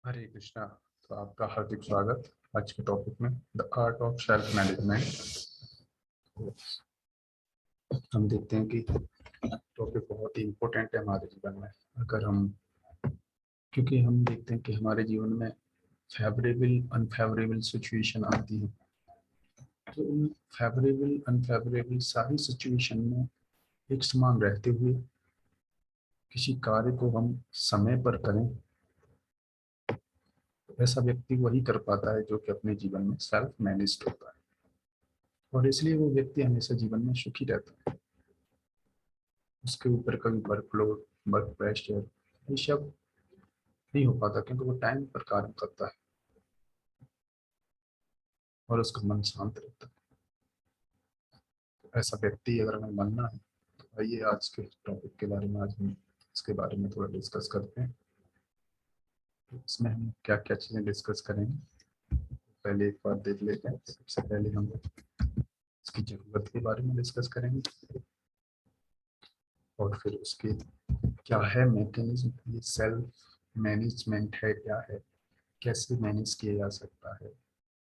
हरे कृष्णा। तो आपका हार्दिक स्वागत आज के टॉपिक में the art of self management. हम देखते हैं कि टॉपिक बहुत ही इम्पोर्टेंट है हमारे जीवन में। अगर हम क्योंकि हम देखते हैं कि हमारे जीवन में फेवरेबल अनफेवरेबल सिचुएशन आती है, तो इन फेवरेबल अनफेवरेबल सारी सिचुएशन में एक समान रहते हुए किसी कार्य को हम समय पर करें, तो ऐसा व्यक्ति वही कर पाता है जो कि अपने जीवन में सेल्फ मैनेज्ड होता है, और इसलिए वो व्यक्ति हमेशा जीवन में सुखी रहता है। उसके ऊपर कभी वर्कलोड, वर्क प्रेशर, ये सब नहीं हो पाता क्योंकि वो टाइम पर कार्य करता है और उसका मन शांत रहता है। तो ऐसा व्यक्ति अगर हमें बनना है तो आइए आज के टॉपिक के बारे में आज हम इसके बारे में थोड़ा डिस्कस करते हैं। तो इसमें हम क्या क्या चीज़ें डिस्कस करेंगे, पहले एक बार देख लेते हैं। सबसे पहले हम इसकी ज़रूरत के बारे में डिस्कस करेंगे और फिर उसके क्या है मैकेनिज्म, ये सेल्फ मैनेजमेंट है क्या है, कैसे मैनेज किया जा सकता है,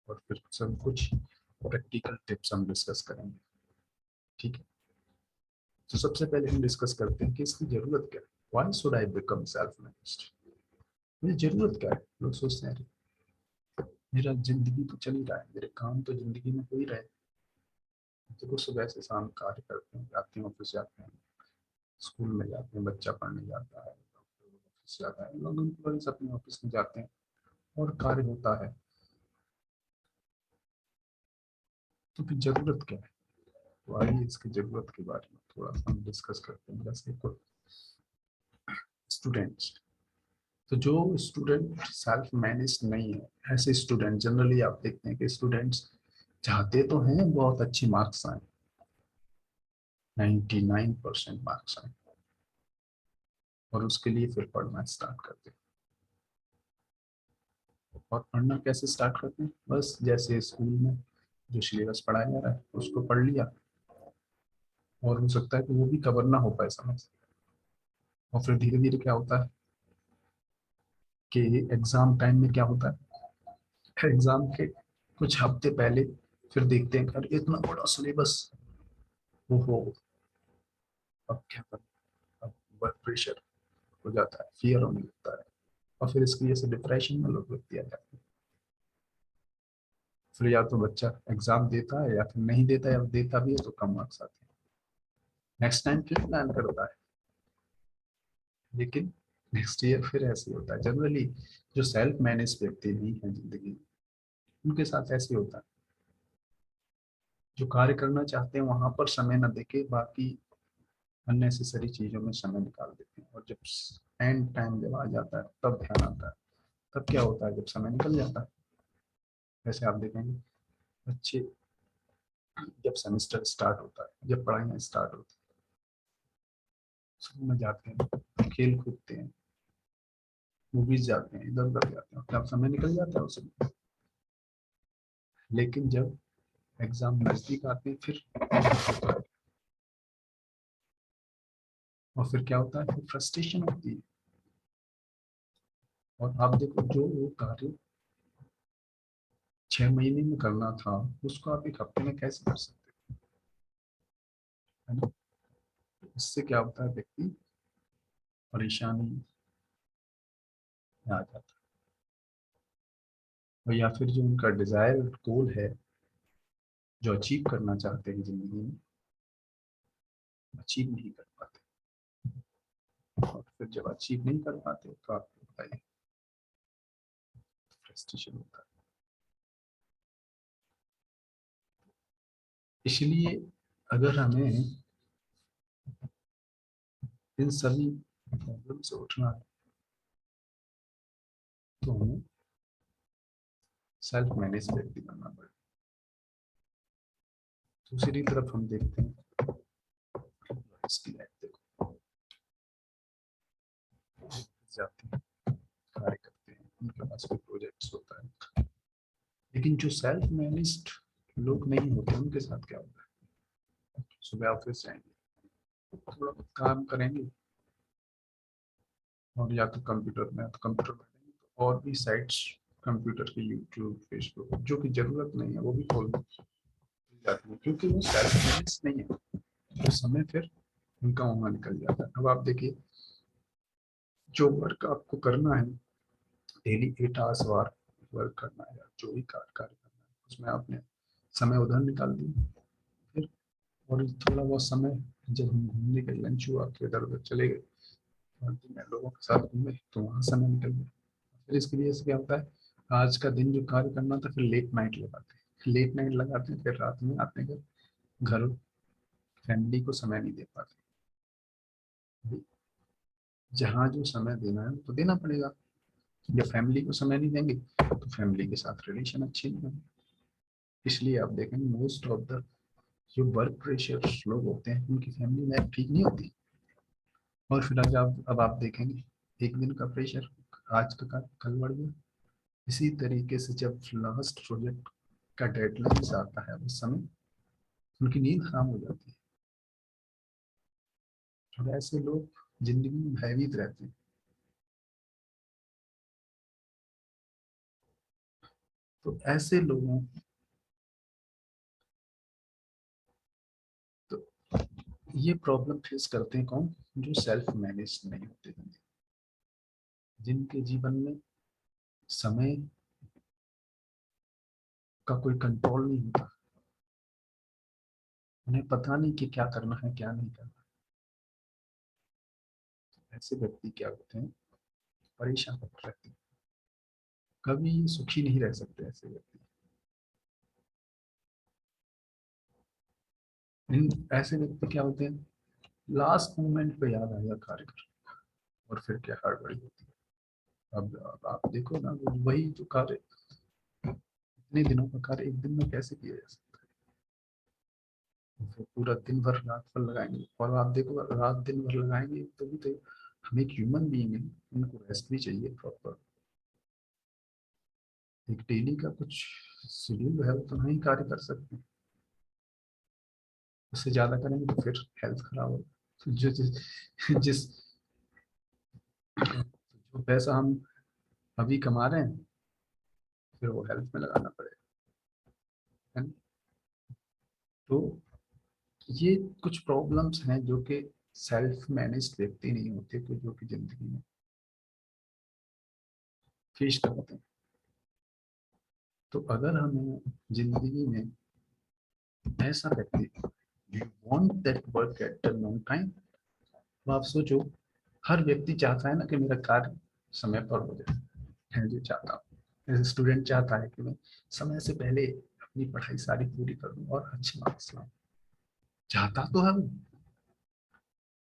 और फिर सब कुछ प्रैक्टिकल टिप्स हम डिस्कस करेंगे। ठीक है, तो सबसे पहले हम डिस्कस करते हैं कि इसकी जरूरत क्या है। Why should I become self managed? मुझे जरूरत क्या है? लोग सोचते हैं मेरा जिंदगी तो चल ही रहा है, मेरे काम तो जिंदगी में हो ही रहे हैं, तो सुबह से शाम कार्य करते हैं, जाते हैं ऑफिस, जाते हैं स्कूल में, जाते हैं बच्चा पढ़ने जाता है, ऑफिस जाता है, लोग एम्प्लॉइज अपने ऑफिस में जाते हैं और कार्य होता है। तो फिर जरूरत क्या है? तो आइए इसकी जरूरत के बारे में थोड़ा सा हम डिस्कस करते हैं। जैसे स्टूडेंट्स, तो जो स्टूडेंट सेल्फ मैनेज नहीं है, ऐसे स्टूडेंट जनरली आप देखते हैं कि स्टूडेंट्स चाहते तो हैं बहुत अच्छी मार्क्स आए, 99% मार्क्स आए, और उसके लिए फिर पढ़ना स्टार्ट करते हैं। और पढ़ना कैसे स्टार्ट करते हैं? बस जैसे स्कूल में जो सिलेबस पढ़ाया जा रहा है उसको पढ़ लिया, और हो सकता है कि वो भी कवर ना हो पाए समझ, और फिर धीरे धीरे क्या होता है कि एग्जाम टाइम में क्या होता है, एग्जाम के कुछ हफ्ते पहले फिर देखते हैं कि इतना बड़ा सिलेबस, ओहो अब क्या करें, अब वर्क प्रेशर हो जाता है, फियर होने लगता है, और फिर इसकी वजह से डिप्रेशन में लोग व्यक्ति आ जाते हैं। फिर या तो बच्चा एग्जाम देता है या फिर नहीं देता है, या देता भी है तो कम मार्क्स आते हैं, नेक्स्ट टाइम फिर प्लान करता है, लेकिन नेक्स्ट ईयर फिर ऐसे होता है। जनरली जो सेल्फ मैनेज व्यक्ति नहीं है जिंदगी में, उनके साथ ऐसे होता है, जो कार्य करना चाहते हैं वहां पर समय न देके बाकी अननेसेसरी चीजों में समय निकाल देते हैं, और जब एंड टाइम जब आ जाता है तब ध्यान आता है। तब क्या होता है, जब समय निकल जाता है, जैसे आप देखेंगे बच्चे जब सेमेस्टर स्टार्ट होता है, जब पढ़ाई स्टार्ट होती है, स्कूल में जाते हैं, खेल कूदते हैं, मूवीज जाते हैं, इधर उधर जाते हैं, तब समय निकल जाता है उसमें। लेकिन जब एग्जाम नजदीक आते हैं फिर, और फिर क्या होता है, फिर फ्रस्ट्रेशन होती है। और आप देखो जो वो कार्य 6 महीने में करना था उसको आप एक हफ्ते में कैसे कर सकते हैं, है ना? इससे क्या होता है, व्यक्ति परेशानी में आ जाता है, और या फिर जो उनका डिजायर गोल है, जो अचीव करना चाहते हैं जिंदगी में, अचीव नहीं कर पाते, और फिर जब अचीव नहीं कर पाते तो आपको बताइए फ्रस्ट्रेशन होता है। इसलिए अगर हमें इन सभी प्रॉब्लम से उठना है तो हमें सेल्फ मैनेज व्यक्ति बनना पड़ेगा। दूसरी तरफ हम देखते हैं इसकी लाइफ, देखो जाते हैं, कार्य करते हैं, उनके पास कोई प्रोजेक्ट्स होता है, लेकिन जो सेल्फ मैनेज्ड लोग नहीं होते उनके साथ क्या होता है, सुबह ऑफिस जाएंगे, थोड़ा बहुत काम करेंगे, और या तो कंप्यूटर में, या तो कंप्यूटर बैठेंगे और भी साइट्स कंप्यूटर के, यूट्यूब, फेसबुक, जो कि जरूरत नहीं है वो भी खोल जाती है, क्योंकि वो सेल्फ मैनेज नहीं है, तो समय फिर उनका वहां निकल जाता है। अब आप देखिए, जो वर्क आपको करना है डेली 8 आवर्स वर्क करना है, या जो भी कार्य करना है, उसमें आपने समय उधर निकाल दिया, फिर और थोड़ा बहुत समय जब हम घूमने गए, लंच हुआ तो इधर उधर चले गए, फालतू में लोगों के साथ घूमे, तो वहाँ समय निकल गया। फिर इसकी वजह से क्या होता है, आज का दिन जो कार्य करना था फिर लेट नाइट लगाते हैं, लेट नाइट लगाते हैं, फिर रात में आते हैं घर, फैमिली को समय नहीं दे पाते। जहाँ जो समय देना है तो देना पड़ेगा। जब फैमिली को समय नहीं देंगे तो फैमिली के साथ रिलेशन अच्छे नहीं होंगे। इसलिए आप देखेंगे मोस्ट ऑफ द जो वर्क प्रेशर लोग होते हैं उनकी फैमिली लाइफ ठीक नहीं होती। और फिर आज आप अब आप देखेंगे एक दिन का प्रेशर आज का कल बढ़ गया। इसी तरीके से जब लास्ट प्रोजेक्ट का डेडलाइन आता है उस समय उनकी नींद खराब हो जाती है। और ऐसे लोग जिंदगी में भयभीत रहते हैं। तो ऐसे लोगों, तो ये प्रॉब्लम फेस करते हैं कौन, जो सेल्फ मैनेज नहीं होते हैं, जिनके जीवन में समय का कोई कंट्रोल नहीं होता, उन्हें पता नहीं कि क्या करना है क्या नहीं करना। ऐसे व्यक्ति क्या होते हैं, परेशान रहते हैं, कभी सुखी नहीं रह सकते ऐसे व्यक्ति। ऐसे व्यक्ति क्या होते हैं, लास्ट मोमेंट पे याद आएगा कार्य कर, और फिर क्या हड़बड़ी होती है। अब आप देखो ना, वही जो कार्य इतने दिनों का कार्य एक दिन में कैसे किया जा सकता है। फिर पूरा दिन भर रात भर लगाएंगे, और आप देखो रात दिन भर लगाएंगे तो भी तो हम एक ह्यूमन बीइंग है, उनको रेस्ट भी चाहिए प्रॉपर। एक डेली का कुछ शेड्यूल है, उतना ही कार्य कर सकते हैं। उससे ज्यादा करेंगे तो फिर हेल्थ खराब होगा। जो जिस जो पैसा हम अभी कमा रहे हैं फिर वो हेल्थ में लगाना पड़ेगा, है ना? तो ये कुछ प्रॉब्लम्स हैं जो कि सेल्फ मैनेज्ड व्यक्ति नहीं होते, तो जो कि जिंदगी में फेस करते हैं। तो अगर हमें जिंदगी में ऐसा व्यक्ति, you want that work at no time, तो आप सोचो, हर व्यक्ति चाहता है ना कि मेरा कार्य समय पर हो जाए। मैं जो चाहता हूँ, जैसे स्टूडेंट चाहता है कि मैं समय से पहले अपनी पढ़ाई सारी पूरी कर दूं और अच्छे मार्क्स लाऊं, चाहता तो है वो,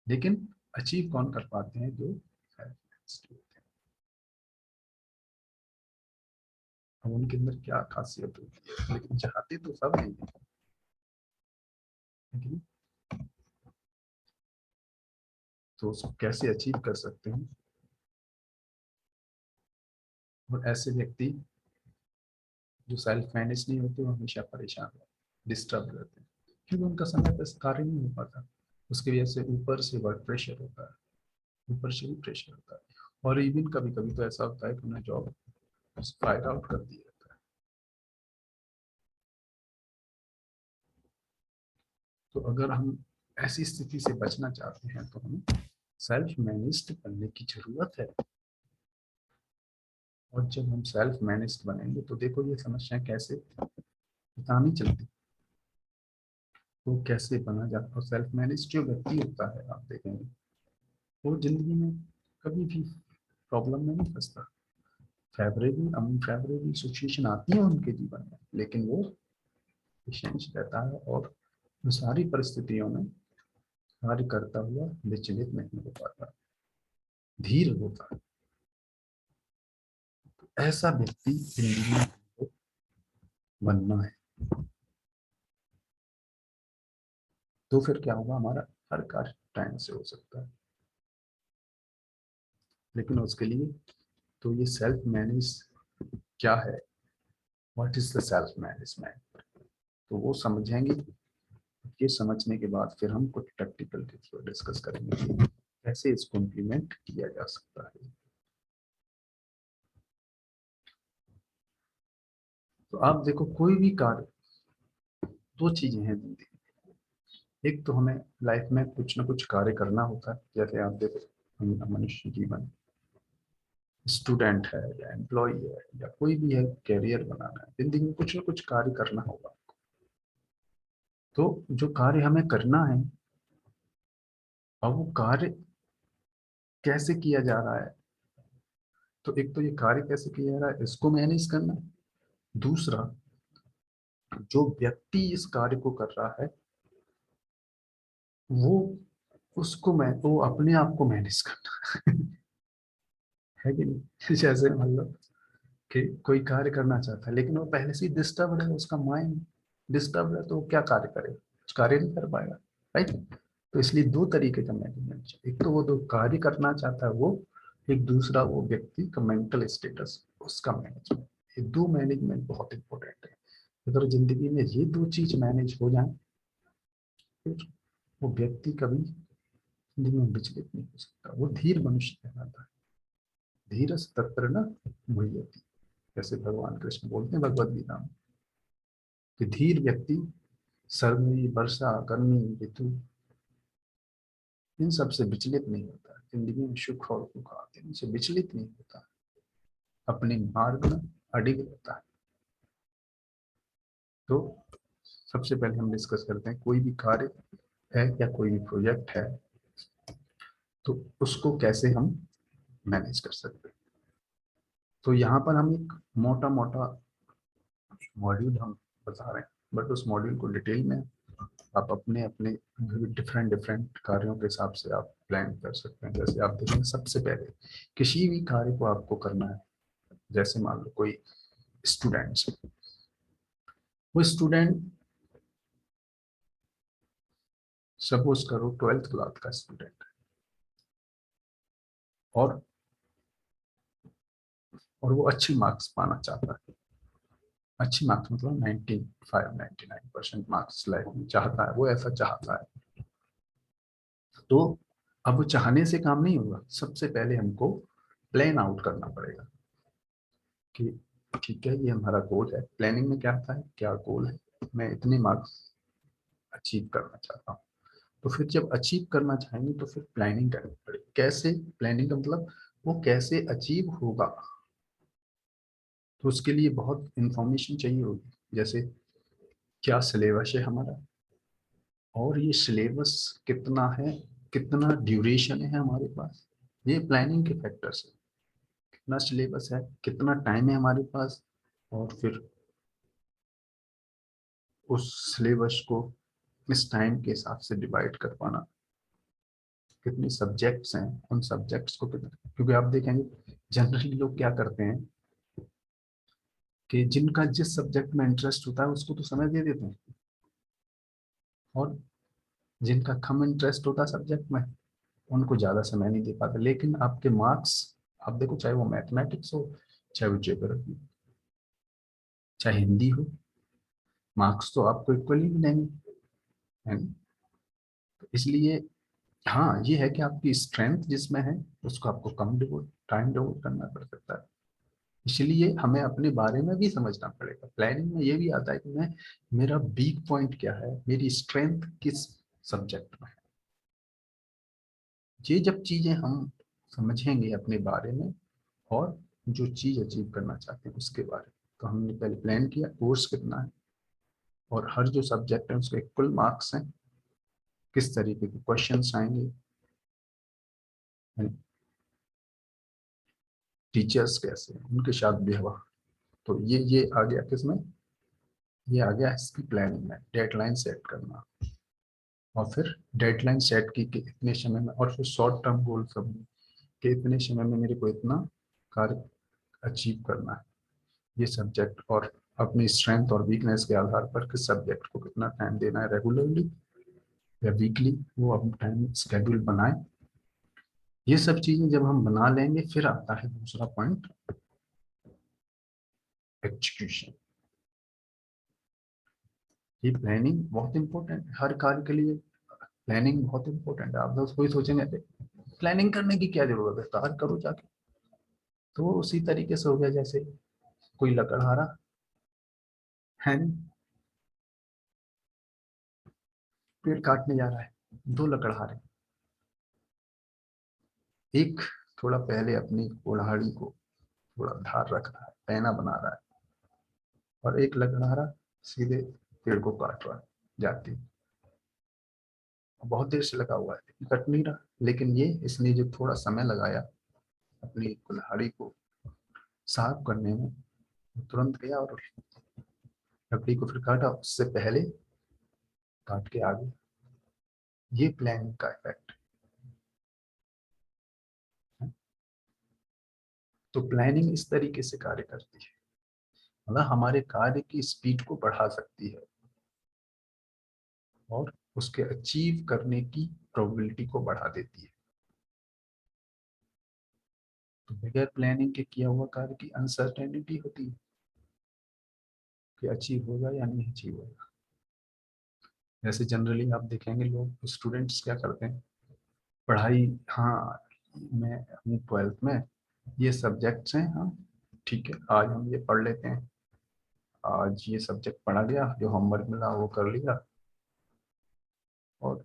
लेकिन अचीव कौन कर पाते हैं, जो होते हैं। अब उनके अंदर क्या खासियत होती है, लेकिन चाहते तो सब नहीं है, लेकिन तो उसको कैसे अचीव कर सकते हैं। और ऐसे व्यक्ति जो सेल्फ मैनेज नहीं होते वो हमेशा परेशान रहते, डिस्टर्ब रहते हैं, क्योंकि उनका समय पर कार्य नहीं हो पाता। उसकी वजह से ऊपर से वर्क प्रेशर होता है, ऊपर से भी प्रेशर होता है। और इवन कभी कभी तो ऐसा होता है कि उन्हें जॉब फायर आउट कर दिया जाता है। तो अगर हम ऐसी स्थिति से बचना चाहते हैं तो हमें सेल्फ मैनेज्ड बनने की जरूरत है। और जब हम सेल्फ मैनेज्ड बनेंगे तो देखो ये समस्या कैसे पता नहीं चलती, तो कैसे बना जाता है। सेल्फ मैनेज जो व्यक्ति होता है आप देखेंगे वो जिंदगी में कभी भी प्रॉब्लम में नहीं फंसता। फेवरेबल अनफेवरेबल सिचुएशन आती है उनके जीवन में, लेकिन वो पेशेंस रहता है और वो सारी परिस्थितियों में कार्य करता हुआ विचलित नहीं हो पाता, धीर होता है। ऐसा व्यक्ति जिंदगी में बनना है, तो फिर क्या होगा, हमारा हर कार्य टाइम से हो सकता है। लेकिन उसके लिए तो ये सेल्फ मैनेज क्या है, what is the self management, तो वो समझेंगे। ये समझने के बाद फिर हम कुछ प्रैक्टिकल टिप्स डिस्कस करेंगे कि कैसे इसको इम्प्लीमेंट किया जा सकता है। तो आप देखो कोई भी कार्य, दो चीजें हैं जिंदगी में। एक तो हमें लाइफ में कुछ ना कुछ कार्य करना होता है, जैसे आप देखो मनुष्य जीवन, स्टूडेंट है या एम्प्लॉय है या कोई भी है, कैरियर बनाना है, जिंदगी में कुछ ना कुछ कार्य करना होगा। तो जो कार्य हमें करना है, अब वो कार्य कैसे किया जा रहा है, तो एक तो ये कार्य कैसे किया जा रहा है इसको मैनेज करना है। दूसरा, जो व्यक्ति इस कार्य को कर रहा है वो वो अपने आप को मैनेज करना है कि नहीं। जैसे मान लो कि कोई कार्य करना चाहता है लेकिन वो पहले से ही डिस्टर्ब है, उसका माइंड डिस्टर्ब है, तो वो क्या कार्य करे, कुछ कार्य नहीं कर पाएगा, राइट। तो इसलिए दो तरीके का मैनेजमेंट चाहिए, एक तो वो जो कार्य करना चाहता है वो, एक दूसरा वो व्यक्ति का मेंटल स्टेटस, उसका मैनेजमेंट। ये दो मैनेजमेंट बहुत इंपॉर्टेंट है। अगर जिंदगी में ये दो चीज मैनेज हो जाए, फिर वो व्यक्ति कभी जिंदगी में विचलित नहीं हो सकता, वो धीर मनुष्य कहलाता है। धीरज तत्र न मुह्यति, जैसे भगवान कृष्ण बोलते हैं भगवद गीता में कि धीर व्यक्ति सर्दी वर्षा गर्मी ऋतु इन सब से विचलित नहीं होता, जिंदगी में सुख और दुख आते हैं इनसे विचलित नहीं होता, अपने मार्ग में अडिग रहता है। तो सबसे पहले हम डिस्कस करते हैं, कोई भी कार्य है या कोई भी प्रोजेक्ट है तो उसको कैसे हम मैनेज कर सकते हैं। तो यहाँ पर हम एक मोटा मोटा मॉड्यूल हम बता रहे हैं, बट उस मॉड्यूल को डिटेल में आप अपने अपने डिफरेंट डिफरेंट कार्यों के हिसाब से आप प्लान कर सकते हैं। जैसे आप देखें, सबसे पहले किसी भी कार्य को आपको करना है, जैसे मान लो कोई स्टूडेंट्स, वो स्टूडेंट, सपोज करो 12th क्लास का स्टूडेंट है, और वो अच्छी मार्क्स पाना चाहता है। अच्छी मार्क्स मतलब 95-99% मार्क्स लाइफ में चाहता है, वो ऐसा चाहता है। तो अब वो चाहने से काम नहीं होगा, सबसे पहले हमको प्लान आउट करना पड़ेगा कि ठीक है ये हमारा गोल है। प्लानिंग में क्या आता है, क्या गोल है, मैं इतने मार्क्स अचीव करना चाहता हूँ। तो फिर जब अचीव करना चाहेंगे तो फिर प्लानिंग करनी पड़ेगी। कैसे प्लानिंग का मतलब, वो कैसे अचीव होगा, तो उसके लिए बहुत इंफॉर्मेशन चाहिए होगी। जैसे क्या सिलेबस है हमारा, और ये सिलेबस कितना है, कितना ड्यूरेशन है हमारे पास, ये प्लानिंग के फैक्टर्स है। कितना सिलेबस है, कितना टाइम है हमारे पास, और फिर उस सिलेबस को इस टाइम के हिसाब से डिवाइड कर पाना। कितने सब्जेक्ट्स हैं, उन सब्जेक्ट्स को कितना, क्योंकि आप देखेंगे जनरली लोग क्या करते हैं कि जिनका जिस सब्जेक्ट में इंटरेस्ट होता है उसको तो समय दे देते हैं, और जिनका कम इंटरेस्ट होता है सब्जेक्ट में उनको ज़्यादा समय नहीं दे पाते। लेकिन आपके मार्क्स, आप देखो चाहे वो मैथमेटिक्स हो, चाहे वो ज्योग्राफी, चाहे हिंदी हो, मार्क्स तो आपको इक्वली मिलेंगे, है ना। तो इसलिए हाँ, ये है कि आपकी स्ट्रेंथ जिसमें है उसको आपको कम डिवोट टाइम डिवोट करना पड़ सकता है। इसलिए हमें अपने बारे में भी समझना पड़ेगा। प्लानिंग में ये भी आता है कि मैं, मेरा वीक पॉइंट क्या है, मेरी स्ट्रेंथ किस सब्जेक्ट में है। ये जब चीजें हम समझेंगे अपने बारे में, और जो चीज अचीव करना चाहते हैं उसके बारे में, तो हमने पहले प्लान किया कोर्स कितना है, और हर जो सब्जेक्ट है उसके कुल मार्क्स हैं, किस तरीके के क्वेश्चंस आएंगे, टीचर्स कैसे हैं, उनके साथ व्यवहार। तो ये आ गया किसमें, ये आ गया इसकी प्लानिंग में, डेडलाइन सेट करना। और फिर डेडलाइन सेट की कि इतने समय में, और फिर शॉर्ट टर्म गोल सब कि इतने समय में मेरे को इतना कार्य अचीव करना है, ये सब्जेक्ट, और अपनी स्ट्रेंथ और वीकनेस के आधार पर किस सब्जेक्ट को कितना टाइम देना है, रेगुलरली या वीकली, वो अपना टाइम स्केड्यूल बनाए। ये सब चीजें जब हम बना लेंगे, फिर आता है दूसरा पॉइंट, एग्जीक्यूशन। ये प्लानिंग बहुत इंपॉर्टेंट है हर कार्य के लिए। प्लानिंग बहुत इंपॉर्टेंट है। आप लोग कोई सोचेंगे प्लानिंग करने की क्या जरूरत है, कार्य करो जाके। तो उसी तरीके से हो गया, जैसे कोई लकड़हारा है नहीं। पेड़ काटने जा रहा है, दो लकड़हारे, एक थोड़ा पहले अपनी कुल्हाड़ी को थोड़ा धार रख रहा है, पैना बना रहा है, और एक लकड़हारा सीधे पेड़ को काट रहा है जाती, बहुत देर से लगा हुआ है लेकिन कट नहीं रहा। लेकिन ये इसने जो थोड़ा समय लगाया अपनी कुल्हाड़ी को साफ करने में, तुरंत गया और लकड़ी को फिर काटा, उससे पहले काट के आ गया। ये प्लानिंग का इफेक्ट है। तो प्लानिंग इस तरीके से कार्य करती है, मतलब हमारे कार्य की स्पीड को बढ़ा सकती है और उसके अचीव करने की प्रोबेबिलिटी को बढ़ा देती है। तो बगैर प्लानिंग के किया हुआ कार्य की अनसर्टेनिटी होती है कि अचीव होगा या नहीं अचीव होगा। जैसे जनरली आप देखेंगे लोग स्टूडेंट्स क्या करते हैं, पढ़ाई, हाँ मैं हूँ 12th में, ये सब्जेक्ट्स हैं, हाँ ठीक है आज हम ये पढ़ लेते हैं, आज ये सब्जेक्ट पढ़ा गया, जो होमवर्क मिला वो कर लिया, और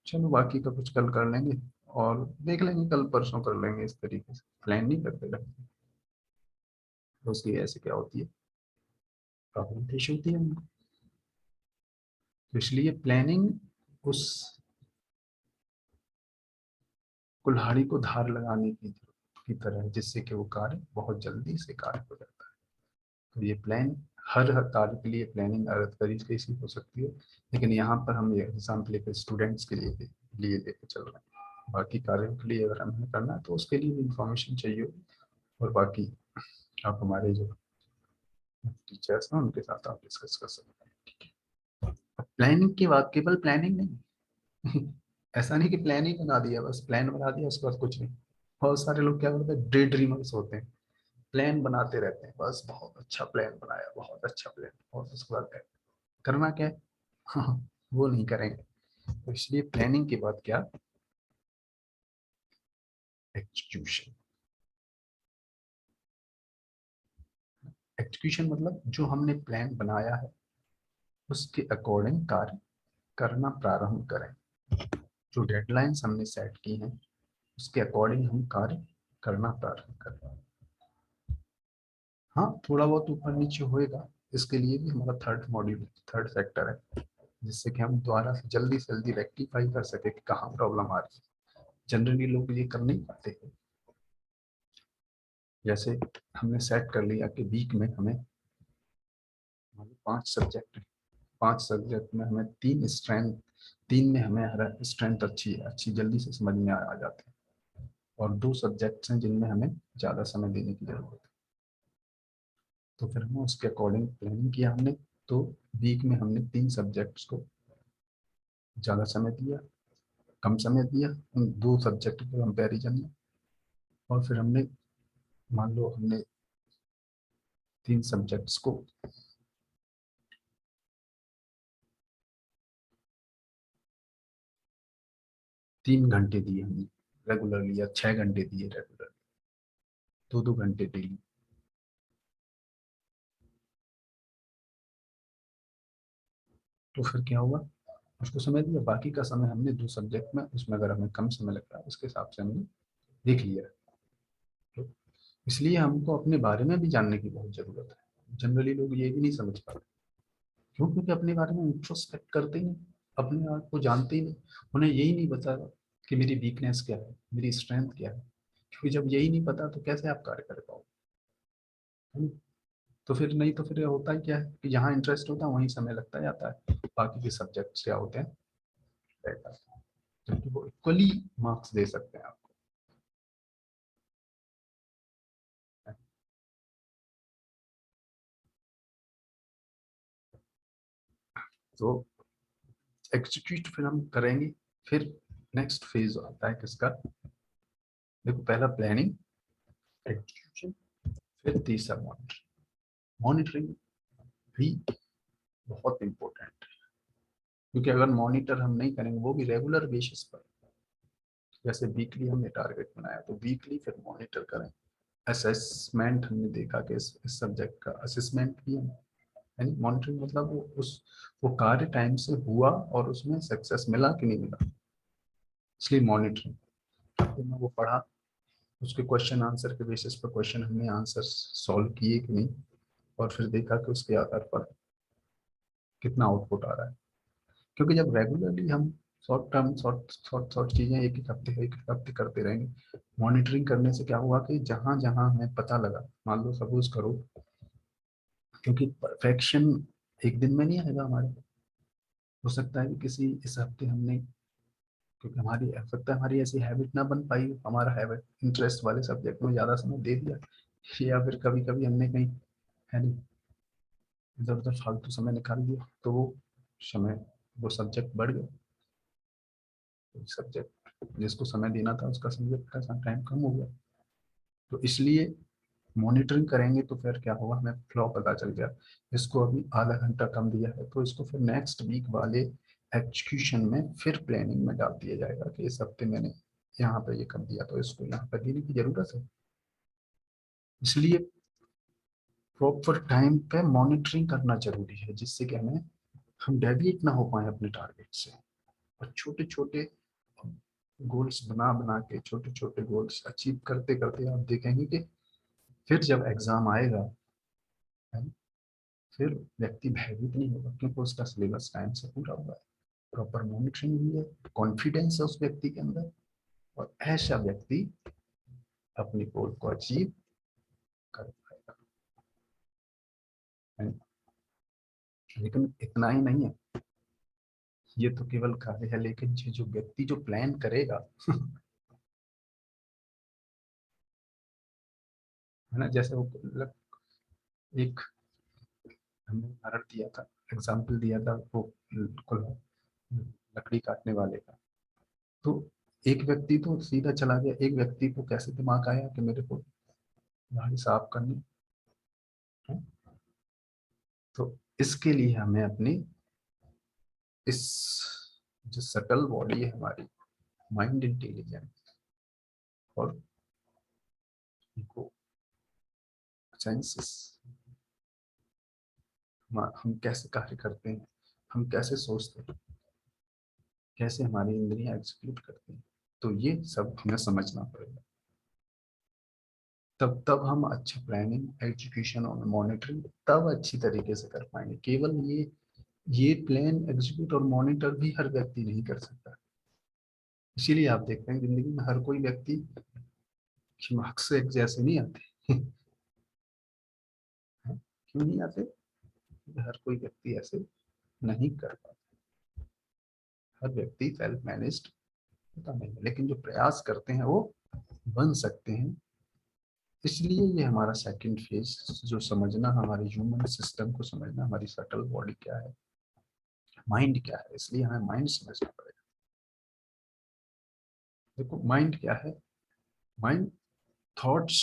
चलो बाकी का कुछ कल कर लेंगे, और देख लेंगे कल परसों कर लेंगे, इस तरीके से प्लान नहीं करते रहते। तो उसकी ऐसे क्या होती है, प्रॉब्लम पेश होती है उनको। तो इसलिए प्लानिंग उस कुल्हाड़ी को धार लगाने की तरह है, जिससे कि वो कार्य बहुत जल्दी से कार्य हो जाता है। तो ये प्लान हर कार्य के लिए प्लानिंग अलग तरीके से हो सकती है, लेकिन यहाँ पर हम ये एग्जाम्पल लेकर स्टूडेंट्स के लिए लेकर चल रहे हैं। बाकी कार्यों के लिए अगर हमें करना है तो उसके लिए भी इंफॉर्मेशन चाहिए होगी, और बाकी आप हमारे जो टीचर्स हैं उनके साथ आप डिस्कस कर सकते हैं, ठीक है। प्लानिंग की बात केवल प्लानिंग नहीं ऐसा नहीं कि प्लान ही बना दिया, बस प्लान बना दिया उसके बाद कुछ नहीं। बहुत सारे लोग क्या करते हैं, डे ड्रीमर्स होते हैं, प्लान बनाते रहते हैं, बस बहुत अच्छा प्लान बनाया, बहुत अच्छा प्लान, और उसके बाद करना क्या है वो नहीं करेंगे। तो इसलिए प्लानिंग के बाद क्या, एग्जीक्यूशन। एग्जीक्यूशन मतलब जो हमने प्लान बनाया है उसके अकॉर्डिंग कार्य करना प्रारंभ करें, जो डेडलाइंस हमने सेट की हैं उसके अकॉर्डिंग हम कार्य करना प्रारंभ करें। हाँ थोड़ा बहुत ऊपर नीचे होएगा, इसके लिए भी हमारा थर्ड मॉड्यूल, थर्ड सेक्टर है, जिससे कि हम दोबारा से जल्दी रेक्टिफाई कर सके कि कहाँ प्रॉब्लम आ रही है। जनरली लोग ये कर नहीं पाते हैं। जैसे हमने सेट कर लिया कि वीक में हमें 5 सब्जेक्ट है, 5 सब्जेक्ट में हमें 3 स्ट्रेंथ, 3 में हमें हर स्ट्रेंथ अच्छी है, अच्छी जल्दी से समझ में आ जाते हैं, और 2 सब्जेक्ट्स हैं जिनमें हमें ज़्यादा समय देने की जरूरत है। तो फिर हमने उसके अकॉर्डिंग प्लानिंग किया हमने। तो वीक में हमने 3 सब्जेक्ट्स को ज़्यादा समय दिया, कम समय दिया उन 2 सब्जेक्ट के कंपेरिजन में, और फिर हमने, मान लो हमने 3 सब्जेक्ट्स को 3 घंटे दिए हमने रेगुलरली, या 6 घंटे दिए रेगुलरली, 2-2 घंटे डेली। तो फिर क्या हुआ, उसको समय दिया, बाकी का समय हमने 2 सब्जेक्ट में, उसमें अगर हमें कम समय लगता है उसके हिसाब से हमने देख लिया। तो इसलिए हमको अपने बारे में भी जानने की बहुत जरूरत है। जनरली लोग ये भी नहीं समझ पाते, क्यों, क्योंकि अपने बारे में इंट्रोस्पेक्ट करते ही नहीं, अपने आप को जानते ही नहीं। उन्हें यही नहीं पता कि मेरी वीकनेस क्या है, मेरी स्ट्रेंथ क्या है, क्योंकि जब यही नहीं पता तो कैसे आप कार्य कर पाओगे, है ना? तो फिर नहीं, तो फिर होता है क्या है कि जहाँ इंटरेस्ट होता है वहीं समय लगता जाता है, बाकी के सब्जेक्ट्स क्या होते हैं, रह जाते हैं, जबकि वो इक्वली मार्क्स दे सकते हैं आपको। तो एग्जीक्यूट फिर हम करेंगे, फिर नेक्स्ट फेज आता है किसका, देखो पहला प्लानिंग, एग्जीक्यूशन, फिर तीसरा मॉनिटरिंग। मॉनिटरिंग भी बहुत इंपॉर्टेंट है, क्योंकि अगर मॉनिटर हम नहीं करेंगे वो भी रेगुलर बेसिस पर, जैसे वीकली हमने टारगेट बनाया तो वीकली फिर मॉनिटर करें। असेसमेंट हमने देखा कि इस सब्जेक्ट का असेसमेंट भी हम यानी मॉनिटरिंग मतलब वो कार्य टाइम से हुआ और उसमें सक्सेस मिला कि नहीं मिला, इसलिए मॉनिटरिंग। फिर मैं वो पढ़ा, उसके क्वेश्चन आंसर के बेसिस पर क्वेश्चन हमने आंसर सॉल्व किए कि नहीं, और फिर देखा कि उसके आधार पर कितना आउटपुट आ रहा है। क्योंकि जब रेगुलरली हम short term short short short चीजें एक एक हफ्ते करते रहेंगे, मॉनिटरिंग करने से क्या हुआ कि जहां जहां हमें पता लगा, मान लो सपोज करो, क्योंकि परफेक्शन एक दिन में नहीं आएगा हमारे, हो सकता है कि किसी इस हफ्ते हमने, क्योंकि हमारी हो सकता है हमारी ऐसी हैबिट ना बन पाई, हमारा हैबिट इंटरेस्ट वाले सब्जेक्ट में ज्यादा समय दे दिया, या फिर कभी कभी हमने कहीं, है नहीं, इधर उधर फालतू समय निकाल दिया, तो वो समय, वो सब्जेक्ट बढ़ गया, सब्जेक्ट जिसको समय देना था उसका सब्जेक्ट का टाइम कम हो गया। तो इसलिए मॉनिटरिंग करेंगे तो फिर क्या होगा, हमें फ्लो पता चल गया, इसको अभी आधा घंटा कम दिया है तो इसको फिर नेक्स्ट वीक वाले एग्जीक्यूशन में फिर प्लानिंग में डाल दिया जाएगा कि इस हफ्ते मैंने यहाँ पे ये कर दिया तो इसको यहाँ पर देने की जरूरत है। इसलिए प्रॉपर टाइम पे मॉनिटरिंग करना जरूरी है, जिससे कि हम डेविएट ना हो पाए अपने टारगेट से, और छोटे छोटे गोल्स बना बना के छोटे छोटे गोल्स अचीव करते करते आप देखेंगे कि फिर जब एग्जाम आएगा, है ना, फिर व्यक्ति भयभीत नहीं होगा, क्योंकि उसका सिलेबस टाइम से पूरा हुआ है, प्रॉपर मॉनिटरिंग हुई है, कॉन्फिडेंस है उस व्यक्ति के अंदर, और ऐसा व्यक्ति अपनी गोल को अचीव कर पाएगा। लेकिन इतना ही नहीं है, ये तो केवल कार्य है, लेकिन ये जो व्यक्ति जो प्लान करेगा है ना, जैसे वो एक हमने उदाहरण दिया था, एग्जाम्पल दिया था वो लकड़ी काटने वाले का, तो एक व्यक्ति तो सीधा चला गया, एक व्यक्ति को कैसे दिमाग आया कि मेरे को गाड़ी साफ करनी है। तो इसके लिए हमें अपनी इस जो सटल बॉडी है हमारी, माइंड इंटेलिजेंस और इको सेंसेस, हम कैसे कार्य करते हैं, हम कैसे सोचते हैं, कैसे हमारी इंद्रियां एग्जीक्यूट करती हैं, तो ये सब हमें समझना पड़ेगा। तब हम अच्छा प्लानिंग एजुकेशन और मॉनिटरिंग तब अच्छी तरीके से कर पाएंगे। केवल ये प्लान एग्जीक्यूट और मॉनिटर भी हर व्यक्ति नहीं कर सकता। इसीलिए आप देखते हैं जिंदगी में हर कोई व्यक्ति मार्क्स से एक जैसे नहीं आते क्यों नहीं आते, हर कोई व्यक्ति ऐसे नहीं कर पाता, हर व्यक्ति सेल्फ मैनेज्ड होता नहीं है, लेकिन जो प्रयास करते हैं वो बन सकते हैं। इसलिए ये हमारा सेकंड फेज, जो समझना, हमारे ह्यूमन सिस्टम को समझना, हमारी सटल बॉडी क्या है, माइंड क्या है, इसलिए हमें माइंड समझना पड़ेगा। देखो माइंड क्या है, माइंड थॉट्स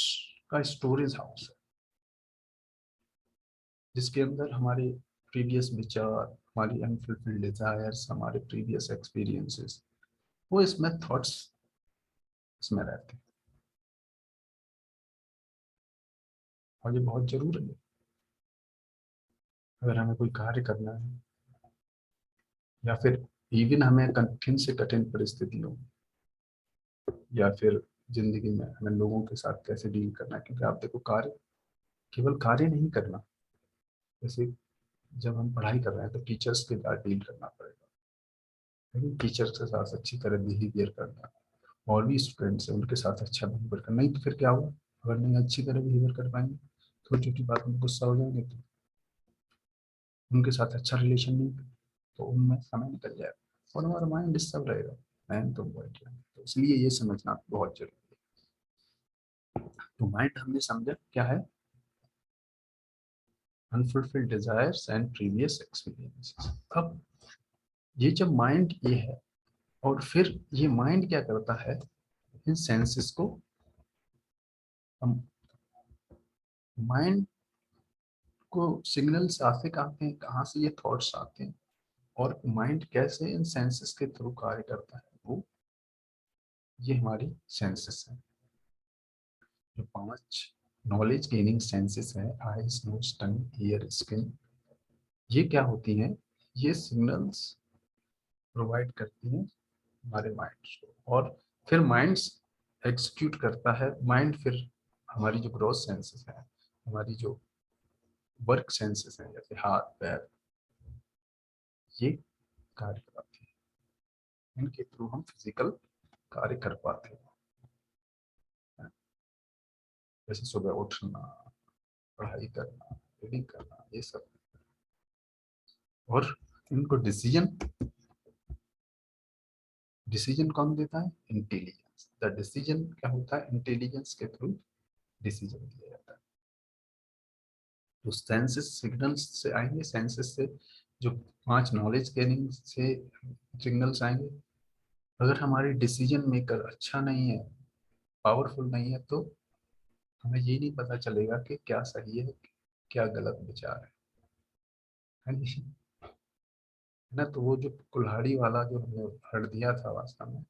का स्टोरेज हाउस है, जिसके अंदर हमारे प्रीवियस विचार, हमारी अनफुलफिल्ड डिजायर्स, हमारे प्रीवियस एक्सपीरियंसेस, वो इसमें थॉट्स इसमें रहते हैं, और ये बहुत जरूरी है। अगर हमें कोई कार्य करना है, या फिर इवन हमें कठिन से कठिन परिस्थितियों, या फिर जिंदगी में हमें लोगों के साथ कैसे डील करना है, क्योंकि आप देखो कार्य केवल कार्य नहीं करना, जैसे जब हम पढ़ाई कर रहे हैं तो टीचर्स के साथ डील करना पड़ेगा, लेकिन टीचर्स के साथ अच्छी तरह बिहेवियर करना, और भी स्टूडेंट्स हैं उनके साथ अच्छा बिहेवियर करना, नहीं तो फिर क्या होगा, अगर नहीं अच्छी तरह बिहेवियर कर पाएंगे, छोटी छोटी बात में गुस्सा हो जाएंगे, तो उनके साथ अच्छा रिलेशन नहीं, तो उनमें समय निकल जाएगा, और हमारा माइंड डिस्टर्ब रहेगा, मैन तो बहुत है। तो इसलिए ये समझना बहुत जरूरी है। तो माइंड हमने समझा क्या है, unfulfilled desires and previous experiences. अब ये जब माइंड ये है, और फिर ये माइंड क्या करता है, इन सेंसेस को, हम माइंड को सिग्नल्स आते आते हैं, कहाँ से ये थॉट्स आते हैं, और माइंड कैसे इन सेंसेस के थ्रू कार्य करता है, वो ये हमारी सेंसेस है, जो 5 नॉलेज गेनिंग सेंसेस है, आईज, नोज, टंग, ईयर, स्किन, ये क्या होती हैं, ये सिग्नल्स प्रोवाइड करती हैं हमारे माइंड को, और फिर माइंड्स एग्जीक्यूट करता है। माइंड फिर हमारी जो ग्रॉस सेंसेस हैं, हमारी जो वर्क सेंसेस हैं, जैसे हाथ पैर, ये कार्य कराते हैं। इनके थ्रू हम फिजिकल कार्य कर पाते हैं, जैसे सुबह उठना, पढ़ाई करना, रीडिंग करना, ये सब। और इनको डिसीजन डिसीजन कौन देता है? इंटेलिजेंस। द डिसीजन क्या होता है? इंटेलिजेंस के थ्रू डिसीजन दिया जाता है। तो सेंसेस सिग्नल्स से आएंगे, सेंसेस से जो 5 नॉलेज गेनिंग से सिग्नल्स आएंगे। अगर हमारी डिसीजन मेकर अच्छा नहीं है, पावरफुल नहीं है, तो हमें ये नहीं पता चलेगा कि क्या सही है, क्या गलत विचार है नहीं? है ना? तो वो जो कुल्हाड़ी वाला जो हमने हट दिया था वास्तव में,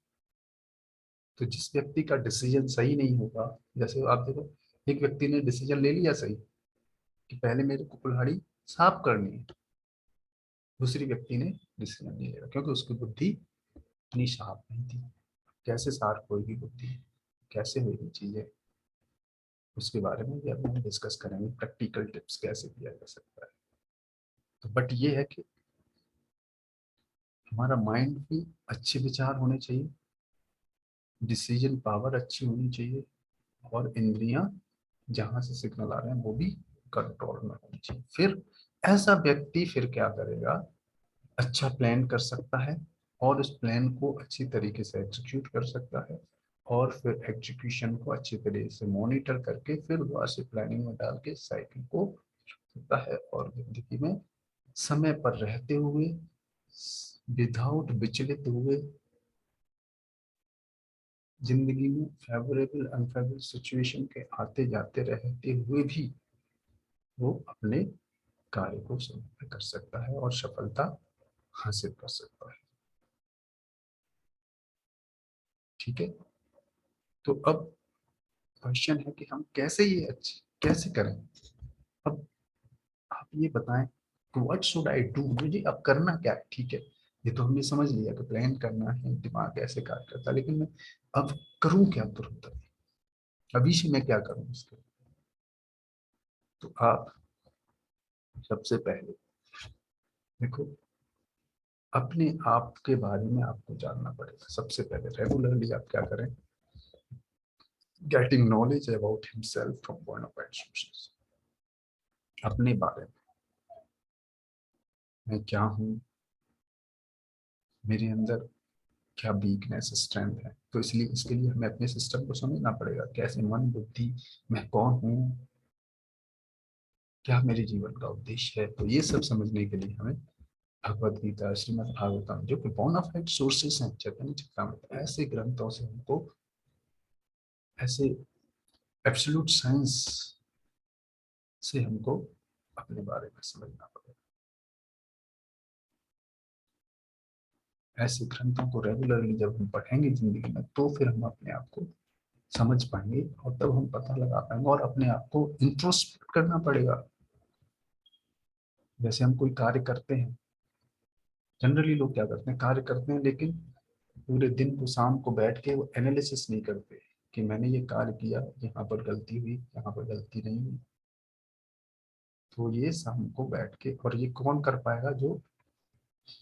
तो जिस व्यक्ति का डिसीजन सही नहीं होगा, जैसे आप देखो, एक व्यक्ति ने डिसीजन ले लिया सही कि पहले मेरे को कुल्हाड़ी साफ करनी है, दूसरी व्यक्ति ने डिसीजन नहीं लिया क्योंकि उसकी बुद्धि इतनी शार्प नहीं थी। कैसे शार्प होगी बुद्धि, कैसे होगी चीजें, उसके बारे में भी अब हम डिस्कस करेंगे। प्रैक्टिकल टिप्स कैसे किया जा सकता है। तो बट ये है कि हमारा माइंड भी अच्छे विचार होने चाहिए, डिसीजन पावर अच्छी होनी चाहिए, और इंद्रियां जहां से सिग्नल आ रहे हैं वो भी कंट्रोल में होनी चाहिए। फिर ऐसा व्यक्ति फिर क्या करेगा? अच्छा प्लान कर सकता है, और उस प्लान को अच्छी तरीके से एग्जीक्यूट कर सकता है, और फिर एग्जीक्यूशन को अच्छी तरीके से मॉनिटर करके फिर दोबारा से प्लानिंग में डाल के साइकिल को करता है, और जिंदगी में समय पर रहते हुए, विदाउट विचलित हुए, जिंदगी में फेवरेबल अनफेवरेबल सिचुएशन के आते जाते रहते हुए भी वो अपने कार्य को समय कर सकता है और सफलता हासिल कर सकता है। ठीक है? तो अब क्वेश्चन है कि हम कैसे ये अच्छे कैसे करें। अब आप ये बताएं कि व्हाट शुड आई डू, मुझे अब करना क्या है? ठीक है, ये तो हमने समझ लिया कि प्लान करना है, दिमाग कैसे कार्य करता है, लेकिन मैं अब करूं क्या? तुरंत अभी से मैं क्या करूं इसके? तो आप सबसे पहले देखो, अपने आप के बारे में आपको जानना पड़ेगा। सबसे पहले रेगुलरली आप क्या करें? Getting knowledge about himself from bona fide sources. अपने बारे में, मैं क्या हूँ, मेरे अंदर क्या वीकनेस स्ट्रेंथ है। तो इसलिए इसके लिए हमें अपने सिस्टम को समझना पड़ेगा, कैसे मन बुद्धि, मैं कौन हूँ, क्या मेरे जीवन का उद्देश्य है। तो ये सब समझने के लिए हमें भगवत गीता, श्रीमद् भागवतम, जो कि बोनाफाइड सोर्सेस हैं, चैतन्य चक्रामृत, ऐसे ग्रंथों से हमको, ऐसे एब्सोल्यूट साइंस से हमको अपने बारे में समझना पड़ेगा। ऐसे ग्रंथों को रेगुलरली जब हम पढ़ेंगे जिंदगी में, तो फिर हम अपने आप को समझ पाएंगे, और तब हम पता लगा पाएंगे, और अपने आप को इंट्रोस्पेक्ट करना पड़ेगा। जैसे हम कोई कार्य करते हैं, जनरली लोग क्या करते हैं, कार्य करते हैं लेकिन पूरे दिन को शाम को बैठ के वो एनालिसिस नहीं करते कि मैंने ये कार्य किया, यहाँ पर गलती हुई, यहाँ पर गलती नहीं हुई। तो ये शाम को बैठ के, और ये कौन कर पाएगा? जो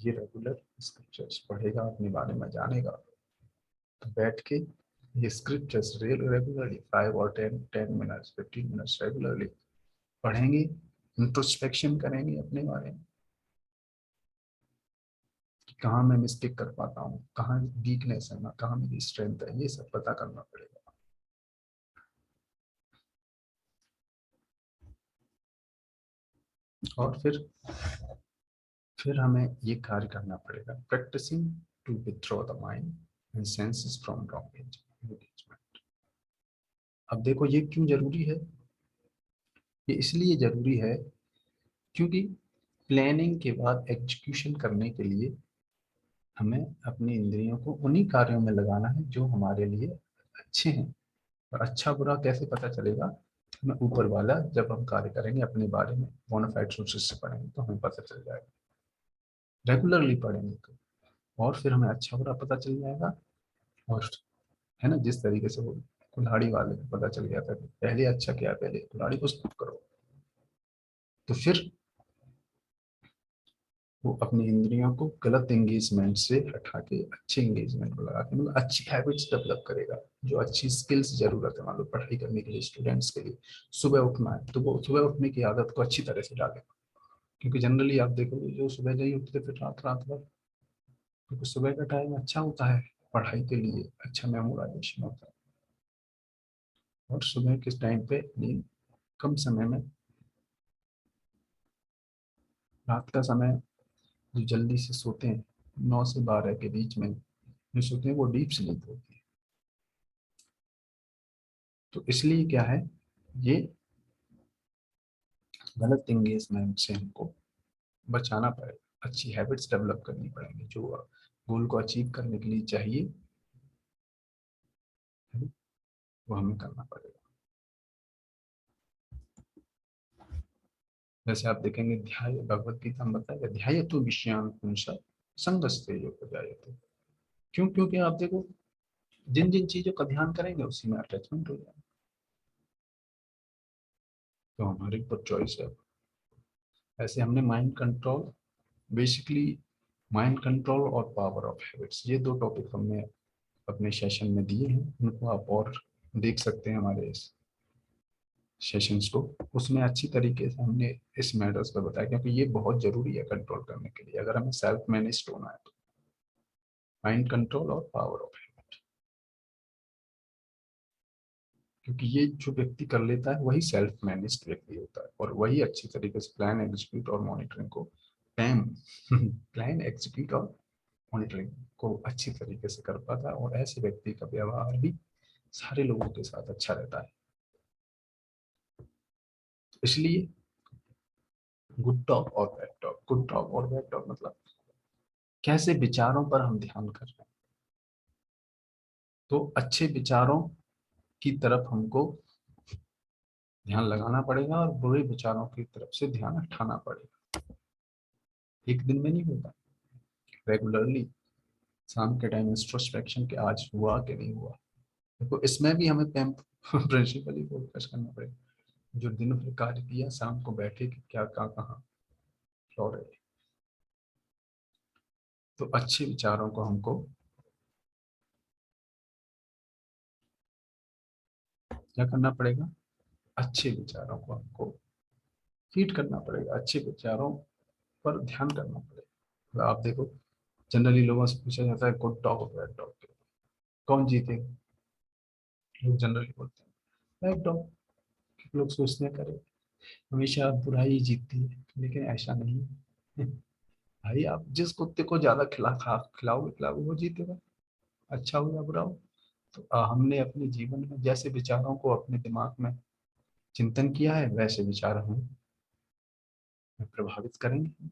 ये रेगुलर स्क्रिप्चर्स पढ़ेगा, अपने बारे में जानेगा। तो बैठ के ये स्क्रिप्चर्स रेगुलरली 5 और 10 मिनट्स 15 मिनट्स रेगुलरली पढ़ेंगे, इंट्रोस्पेक्शन करेंगे अपने बारे में कि कहाँ मैं मिस्टेक कर पाता हूँ, कहाँ वीकनेस है ना, कहाँ मेरी स्ट्रेंथ है, ये सब पता करना पड़ेगा। और फिर हमें ये कार्य करना पड़ेगा, practising to withdraw the mind and senses from wrong engagement. अब देखो ये क्यों जरूरी है? ये इसलिए जरूरी है क्योंकि प्लानिंग के बाद एग्जीक्यूशन करने के लिए हमें अपनी इंद्रियों को उन्हीं कार्यों में लगाना है जो हमारे लिए अच्छे हैं। और अच्छा बुरा कैसे पता चलेगा? हमें ऊपर वाला जब हम कार्य करेंगे अपने बारे में बोनाफाइड सोर्सेस से पढ़ेंगे तो हमें पता चल जाएगा, रेगुलरली पढ़ेंगे तो, और फिर हमें अच्छा बुरा पता चल जाएगा। और है ना, जिस तरीके से वो कुल्हाड़ी वाले को पता चल गया था कि पहले अच्छा क्या है, पहले कुल्हाड़ी को स्टॉप करो, तो फिर वो अपनी इंद्रियों को गलत एंगेजमेंट से हटा के अच्छे एंगेजमेंट को लगा के मतलब अच्छी हैबिट्स डेवलप करेगा, जो अच्छी स्किल्स जरूरत है मान लो पढ़ाई करने के लिए स्टूडेंट्स के लिए। सुबह उठना है तो वो सुबह उठने की आदत को अच्छी तरह से डालेगा, क्योंकि जनरली आप देखोगे जो सुबह नहीं उठते फिर रात रात भर, क्योंकि सुबह का टाइम अच्छा होता है पढ़ाई के लिए, अच्छा मेमोराइजेशन होता है। और सुबह के टाइम पे नींद कम समय में, रात का समय जो जल्दी से सोते हैं 9 से 12 के बीच में जो सोते हैं वो डीप स्लीप होती है। तो इसलिए क्या है, ये गलत एंगेजमेंट से हमको बचाना पड़ेगा, अच्छी हैबिट्स डेवलप करनी पड़ेंगी जो गोल को अचीव करने के लिए चाहिए, है ना, वो हमें करना पड़ेगा। जैसे आप देखेंगे ध्याय भगवत गीता में बताया ध्याय तो विषयान पुंसा संगस्ते योग जायते। क्यों? क्योंकि आप देखो जिन जिन चीजों का ध्यान करेंगे उसी में अटैचमेंट हो जाएगा। तो हमारे ऊपर चॉइस है। ऐसे हमने mind control, basically mind control और पावर ऑफ हैबिट्स, ये दो टॉपिक हमने अपने सेशन में दिए हैं, उनको आप और देख सकते हैं हमारे इस सेशंस को। उसमें अच्छी तरीके से हमने इस मैटर्स पर बताया, क्योंकि ये बहुत जरूरी है कंट्रोल करने के लिए अगर हमें सेल्फ मैनेज होना है तो। माइंड कंट्रोल और पावर ऑफ हैबिट, क्योंकि ये जो व्यक्ति कर लेता है वही सेल्फ मैनेज्ड व्यक्ति होता है, और वही अच्छी तरीके से प्लान एग्जीक्यूट और मॉनिटरिंग को टाइम प्लान एग्जीक्यूट और मॉनिटरिंग को अच्छी तरीके से कर पाता है, और ऐसे व्यक्ति का व्यवहार भी सारे लोगों के साथ अच्छा रहता है। तो इसलिए गुड टॉक और बैड टॉक, गुड टॉक और बैड टॉक मतलब कैसे विचारों पर हम ध्यान कर रहे हैं। तो अच्छे विचारों की तरफ हमको ध्यान लगाना पड़ेगा और बुरे विचारों की तरफ से ध्यान हटाना पड़ेगा। एक दिन में नहीं होगा, रेगुलरली शाम के टाइम इंट्रोस्पेक्शन के आज हुआ कि नहीं हुआ। देखो इसमें भी हमें प्रिंसिपली फोकस करना पड़ेगा, जो दिन भर कार्य किया शाम को बैठे कि क्या कहाँ फ्लॉ रहे। तो अच्छे विचारों को हमको क्या करना पड़ेगा, अच्छे विचारों को हमको फीड करना पड़ेगा, अच्छे विचारों पर ध्यान करना पड़ेगा। आप देखो जनरली लोगों से पूछा जाता है गुड टॉक और बैड टॉक, कौन जीतेगा, लोग जनरली बोलते हैं बैड टॉक। लोग सोचते हैं करे हमेशा बुराई जीतती है, लेकिन ऐसा नहीं है। भाई आप जिस कुत्ते को ज्यादा खिलाओगे खिलाओगे वो जीतेगा, अच्छा हो या बुरा हो। तो हमने अपने जीवन में जैसे विचारों को अपने दिमाग में चिंतन किया है वैसे विचार हमें प्रभावित करेंगे,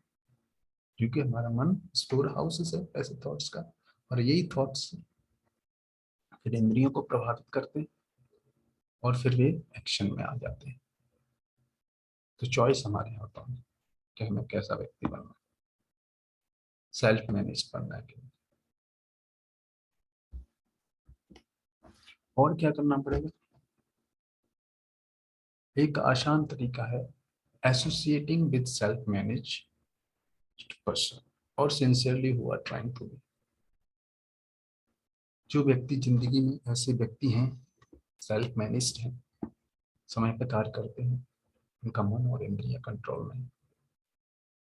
क्योंकि हमारा मन स्टोर हाउस है ऐसे थॉट्स का, और यही थॉट्स फिर इंद्रियों को प्रभावित करते हैं और फिर वे एक्शन में आ जाते हैं। तो चॉइस हमारे हाथों में कि हमें कैसा व्यक्ति बनना है, सेल्फ मैनेज बनना है कि और क्या करना पड़ेगा। एक आसान तरीका है associating with self manage person और सिंसियरली हुआ ट्राइंग टू बी। जो व्यक्ति जिंदगी में ऐसे व्यक्ति हैं सेल्फ मैनेज्ड हैं, समय पर कार्य करते हैं, उनका मन और इंद्रियां कंट्रोल में,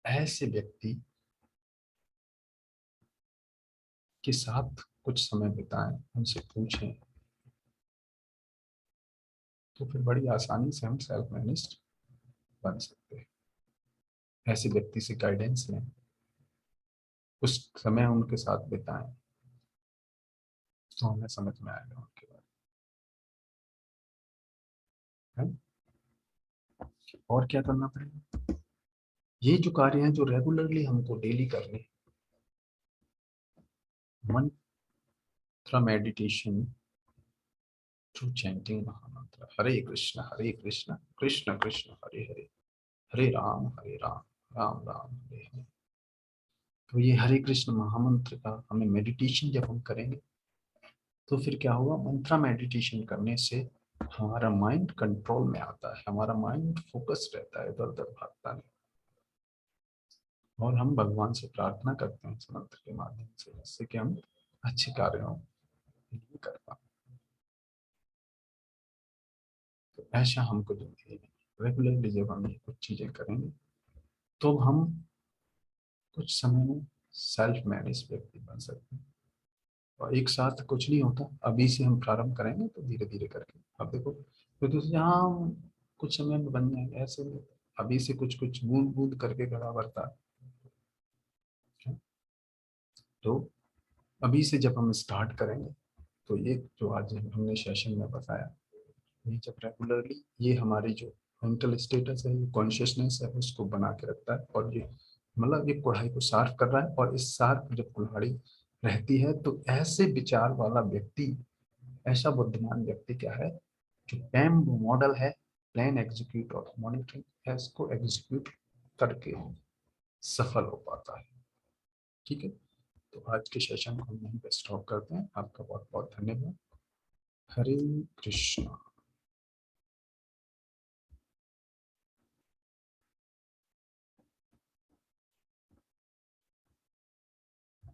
ऐसे व्यक्ति के साथ कुछ समय बिताएं, उनसे पूछें, तो फिर बड़ी आसानी से हम सेल्फ मैनेज्ड बन सकते हैं। ऐसे व्यक्ति से गाइडेंस लें, कुछ समय उनके साथ बिताएं, तो हमें समझ में आएगा उनके बारे में। और क्या करना पड़ेगा, ये जो कार्य हैं जो रेगुलरली हमको डेली करने, मंत्र मेडिटेशन, थ्रू चैंटिंग महामंत्र हरे कृष्ण कृष्ण कृष्ण हरे हरे, हरे राम राम राम हरे हरे। तो ये हरे कृष्ण महामंत्र का हमें मेडिटेशन जब हम करेंगे तो फिर क्या होगा, मंत्रा मेडिटेशन करने से हमारा माइंड कंट्रोल में आता है, हमारा माइंड फोकस रहता है, इधर उधर भागता नहीं। और हम भगवान से प्रार्थना करते हैं इस मंत्र के माध्यम से, जिससे कि हम अच्छे कार्यों नहीं कर पाए। तो ऐसा हमको जिंदगी में रेगुलरली जब हम ये कुछ चीजें करेंगे तो हम कुछ समय में सेल्फ मैनेज व्यक्ति बन सकते हैं। और एक साथ कुछ नहीं होता, अभी से हम प्रारंभ करेंगे तो धीरे धीरे करके अब देखो, तो जहाँ कुछ समय में बन जाएंगे, ऐसे नहीं। अभी से कुछ कुछ बूंद बूंद करके घड़ा भरता है। तो अभी से जब हम स्टार्ट करेंगे तो ये जो आज हमने सेशन में बताया, ये जब रेगुलरली ये हमारी जो मेंटल स्टेटस है, ये कॉन्शियसनेस है, उसको बना के रखता है। और ये मतलब ये कुल्हाड़ी को साफ कर रहा है। और इस साफ जब कुल्हाड़ी रहती है तो ऐसे विचार वाला व्यक्ति, ऐसा बुद्धिमान व्यक्ति क्या है, जो पैम मॉडल है, प्लान एग्जीक्यूट और मॉनिटरिंग है, इसको एग्जीक्यूट करके सफल हो पाता है। ठीक है, तो आज के सेशन को हम यहीं पे स्टॉप करते हैं। आपका बहुत बहुत धन्यवाद। हरे कृष्णा।